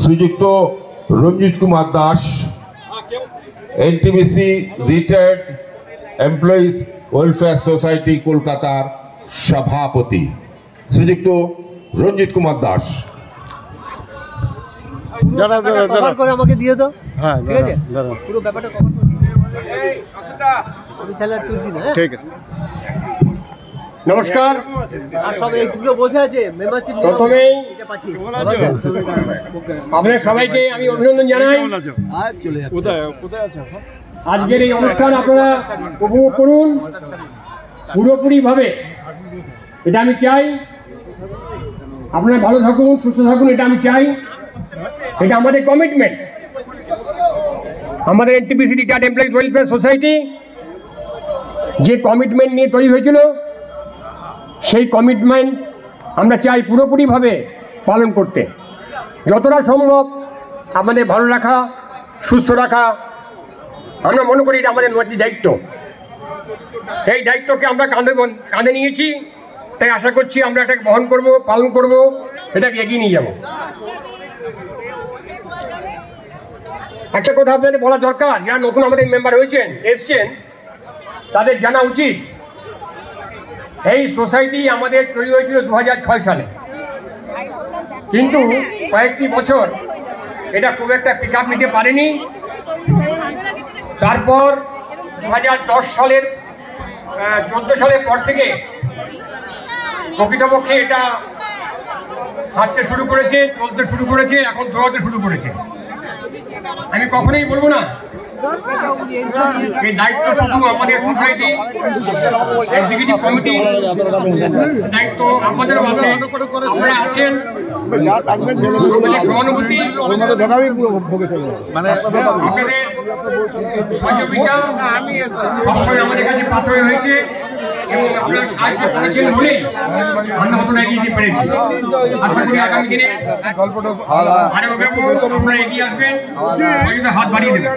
শ্রীযুক্ত Ranjit Kumar Das, NTPC retired employees welfare society কলকাতার সভাপতি শ্রীযুক্ত রঞ্জিত কুমার দাস। আমাকে দিয়ে দাও। হ্যাঁ, ঠিক আছে, পুরো ব্যাপারটা কভার করে আমি তাহলে তুলছি না। ঠিক আছে, নমস্কার। আর সব এক্সগুলো বসে আছে, মেম্বারশিপ নিয়ে প্রথমেই এটা পাঠিয়ে আপনাদের সবাইকে আমি অভিনন্দন জানাই। আর চলে যাচ্ছে। কোথায় আছে আজকের এই অনুষ্ঠান আপনারা উপভোগ করুন পুরোপুরি ভাবে, এটা আমি চাই। আপনারা ভালো থাকুন, সুস্থ থাকুন, এটা আমি চাই। এটা আমাদের কমিটমেন্ট। আমাদের NTPC retired employees welfare society যে কমিটমেন্ট নিয়ে তৈরি হয়েছিল, সেই কমিটমেন্ট আমরা চাই পুরোপুরিভাবে পালন করতে। যতটা সম্ভব আমাদের ভালো রাখা, সুস্থ রাখা, আমরা মনে করি এটা আমাদের নৈতিক দায়িত্ব। এই দায়িত্বকে আমরা কাঁধে নিয়েছি, তাই আশা করছি আমরা এটাকে বহন করব, পালন করব, এটাকে এগিয়ে নিয়ে যাব। একটা কথা আপনাদের বলা দরকার, যারা নতুন আমাদের মেম্বার এসছেন তাদের জানা উচিত, এই সোসাইটি আমাদের তৈরি হয়েছিল 2006 সালে, কিন্তু কয়েকটি বছর এটা খুব একটা পিক আপ নিতে পারেনি। তারপর 2010 সালের 14 সালের পর থেকে প্রকৃতপক্ষে এটা হাঁটতে শুরু করেছে, চলতে শুরু করেছে, এখন দৌড়াতে শুরু করেছে। আমি কখনোই বলবো না এই দায়িত্ব শুধু আমাদের সোসাইটি এক্সিকিউটিভ কমিটি দায়িত্ব, আমাদেরও আছে। আপনারা আছেন, সহানুভূতি, আপনাদের সহযোগিতা সবসময় আমাদের কাছে পাথর হয়েছে এবং আপনারা সাহায্য করেছেন বলেই আমরা আপনারা এগিয়ে যেতে পেরেছি। আশা করি আগামী দিনে আরো আপনারা এগিয়ে আসবেন, হাত বাড়িয়ে দেবেন।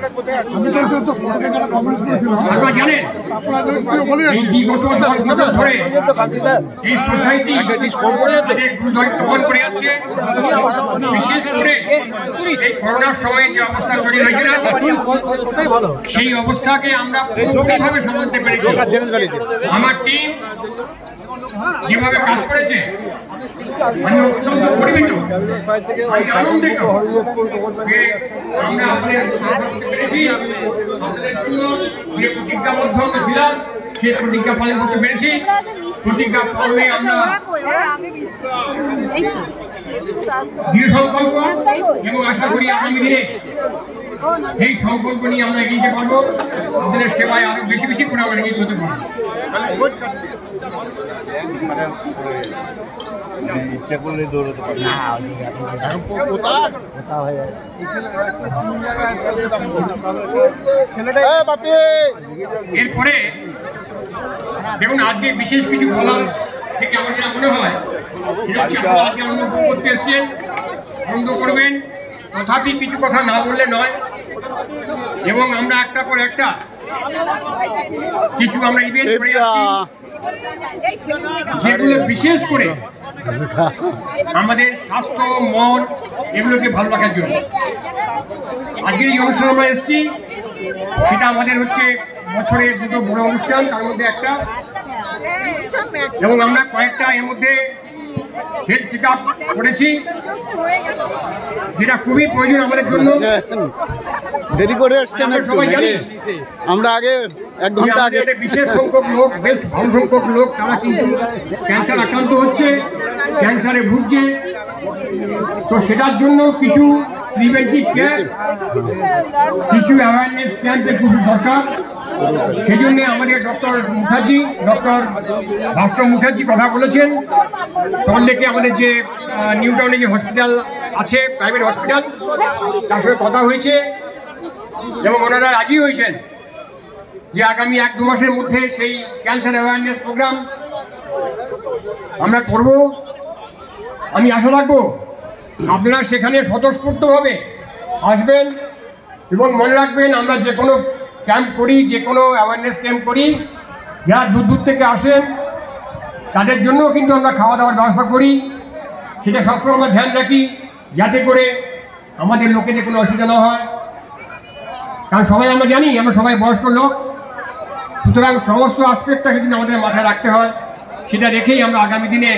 আপনারা জানেন এই বিগত 10 বছর ধরে এই সোসাইটি দায়িত্ব পালন করে যাচ্ছে। বিশেষ করে এই করোনার সময় যে অবস্থা তৈরি হয়েছিল, সেই অবস্থাকে আমরা পুরোপুরিভাবে সামলাতে পেরেছি। আমার টিম যেভাবে কাজ করেছে আমি অত্যন্ত গর্বিত, আমি আনন্দিত যে আমরা আপনাদের যে প্রতিজ্ঞাবদ্ধ আমরা ছিলাম সেই প্রতিজ্ঞা পালন করতে পেরেছি। প্রতিজ্ঞা পালনে আমরা দৃঢ় সংকল্প এবং আশা করি আগামী দিনে এই সংকল্প নিয়ে আমরা এগিয়ে যেতে পারবো। আপনাদের সেবায় আরো বেশি বেশি করে আমরা এগিয়ে যেতে পারবো। ইচ্ছা করলে দৌড়াতে পারবে না। এরপরে দেখুন, আজকে বিশেষ কিছু বলার থেকে আমার যেটা মনে হয়, আজকে আনন্দ করতে এসছেন, আনন্দ করবেন, তথাপি কিছু কথা না বললে নয়। এবং আমরা একটা পর একটা কিছু আমরা ইভেন্ট করে যাচ্ছি, যেগুলো বিশেষ করে আমাদের স্বাস্থ্য, মন, এগুলোকে ভালো রাখার জন্য আজকের এই অনুষ্ঠান আমরা এসেছি। সেটা আমাদের হচ্ছে বছরে দুটো বড় অনুষ্ঠান, তার মধ্যে একটা, এবং আমরা কয়েকটা এর মধ্যে হেলথ চেক আপ করেছি, যেটা খুবই প্রয়োজন আমাদের জন্য। দেরি করে আসছেন সবাই জানি আমরা আগে 1 ঘন্টা আগে বিশেষ সংখ্যক লোক, বেশ ভালো সংখ্যক লোক তারা কিন্তু ক্যান্সার আক্রান্ত হচ্ছে, ক্যান্সারে ভুগছে। তো সেটার জন্য কিছু প্রিভেন্টিভ কেয়ার, কিছু অ্যাওয়ারনেস ক্যাম্পের খুব দরকার। সেই জন্য আমাদের ডক্টর ভাস্কর মুখার্জি কথা বলেছেন। সল্টলেকে আমাদের যে নিউ টাউনে যে হসপিটাল আছে, প্রাইভেট হসপিটাল, তার সঙ্গে কথা হয়েছে এবং ওনারা রাজি হয়েছেন যে আগামী 1-2 মাসের মধ্যে সেই ক্যান্সার অ্যাওয়ারনেস প্রোগ্রাম আমরা করব। আমি আশা রাখবো আপনারা সেখানে স্বতঃস্ফূর্তভাবে আসবেন এবং মনে রাখবেন, আমরা যে কোনো ক্যাম্প করি, যে কোনো অ্যাওয়ারনেস ক্যাম্প করি, যারা দূর দূর থেকে আসেন তাদের জন্য কিন্তু আমরা খাওয়া দাওয়ার ব্যবস্থা করি, সেটা সবসময় আমরা ধ্যান রাখি। যাতে করে আমাদের লোকেদের কোনো অসুবিধা না হয়। কারণ সবাই আমরা জানি আমরা সবাই বয়স্ক লোক, সুতরাং সমস্ত আসপেক্টটাকে কিন্তু আমাদের মাথায় রাখতে হয়। সেটা রেখেই আমরা আগামী দিনে